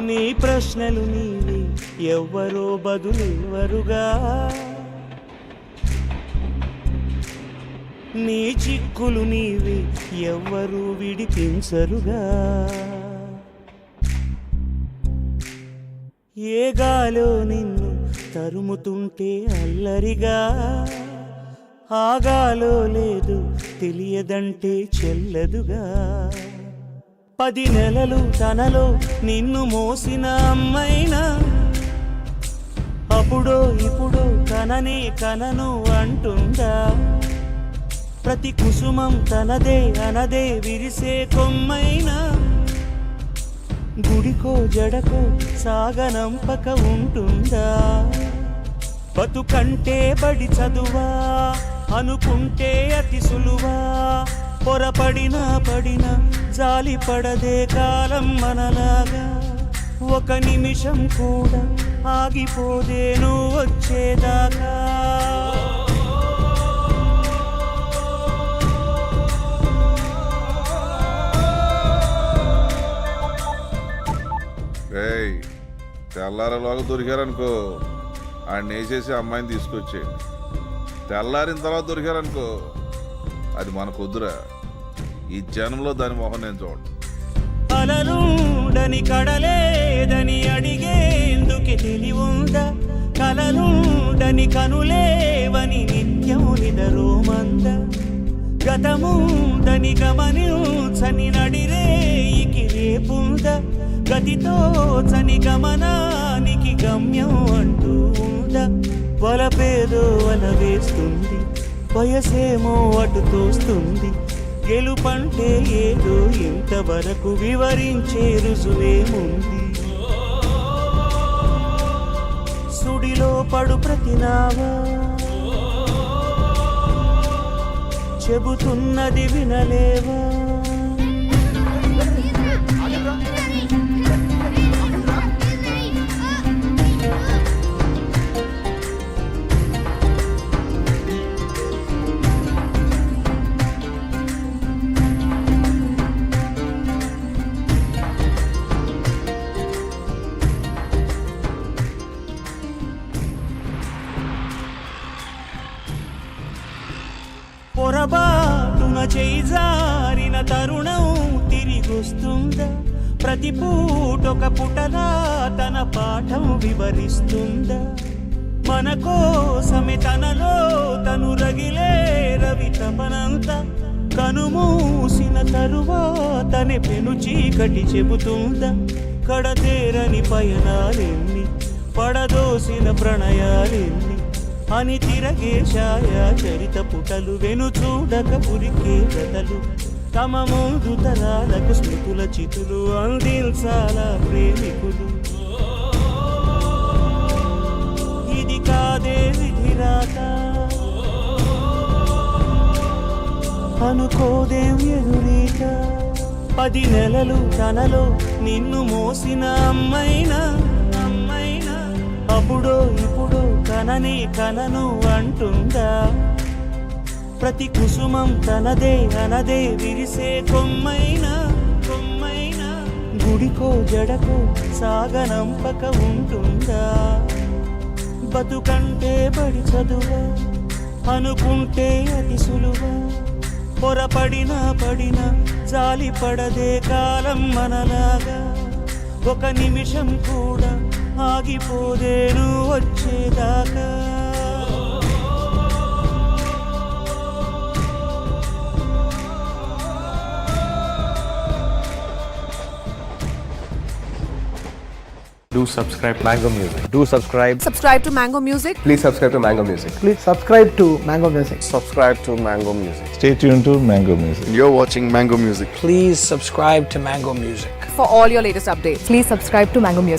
నీ ప్రశ్నలు నీవే, ఎవ్వరో బదులెవ్వరుగా. నీ చిక్కులు నీవే, ఎవ్వరూ విడిపించరుగా. ఏ గాలో నిన్ను తరుముతుంటే అల్లరిగా, ఆగాలో లేదు తెలియదంటే చెల్లదుగా. 10 నెలలు తనలో నిన్ను మోసిన అమ్మైనా, అప్పుడో ఇప్పుడో కననే కనను అంటుందా. ప్రతి కుసుమం తనదే అనదే విరిసే కొమ్మైనా, గుడికో జడకో సాగనంపక ఉంటుందా. బతుకంటే బడి చదువా అనుకుంటే అతి సులువా. పొరపడినా పడినా జాలి పడదే కాలం మనలాగా. ఒక నిమిషం కూడా ఆగిపోదే నువ్వు వచ్చేదాకా. తెల్లారలోగా దొరికారనుకో, ఆడిని వేసేసి అమ్మాయిని తీసుకొచ్చే. తెల్లారిన తర్వాత దొరికారనుకో, అది మనకొద్దురా. ఈ జన్మలో దాని మొహం నేను చూడండి. అలలుండని కడలేదని అడిగేందుకే తెలివుందా. కలలుండని కనులేవని నిత్యం నిదరోమంద. గతముందని గమనించని నడిరేయికి రేపుందా. గతితో చని గమనానికి గమ్యం అంటూ ఉందా. వలపేదో వల వేస్తుంది, వయసేమో అటు తోస్తుంది. గెలుపంటే ఏదో ఇంతవరకు వివరించే రుజువేముంది. సుడిలో పడు ప్రతినావా చెబుతున్నది వినలేవా. పొరబాటున చేజారిన తరుణం తిరిగొస్తుందా. ప్రతి పూటొక పుటలా తన పాఠం వివరిస్తుందా. మన కోసమే తనలో తను రగిలే రవి తపనంత. కనుమూసిన తరువాతనే పెను చీకటి చెబుతుందా. కడతేరని పయనాలెన్ని, పడదోసిన ప్రణయాలెన్ని అని తిరగే ఛాయా చరిత పుటలు. వెను చూడక పురికే కథలు, తమ ముందు తరాలకు స్మృతుల చితులు అందించాలా ప్రేమికులు. ఇది కాదే విధిరాత అనుకోదేం ఎదురీత. 10 నెలలు తనలో నిన్ను మోసిన అమ్మైనా, అప్పుడో ఇప్పుడో కననే కనను అంటుందా. ప్రతి కుసుమం తనదే అనదే విరిసే కొమ్మైనా, గుడికో జడకో సాగనంపక ఉంటుందా. బతుకంటే బడి చదువా అనుకుంటే అతి సులువా. పొరపడినా పడినా జాలి పడదే కాలం మనలాగా. ఒక నిమిషం కూడా ఆగిపోదే నువ్వు వచ్చేదాకా. Do subscribe Mango Music. Do subscribe. Subscribe to Mango Music. Please subscribe to Mango Music. Please subscribe to Mango Music. Subscribe to Mango Music. Stay tuned to Mango Music. You're watching Mango Music. Please subscribe to Mango Music. For all your latest updates, please subscribe to Mango Music.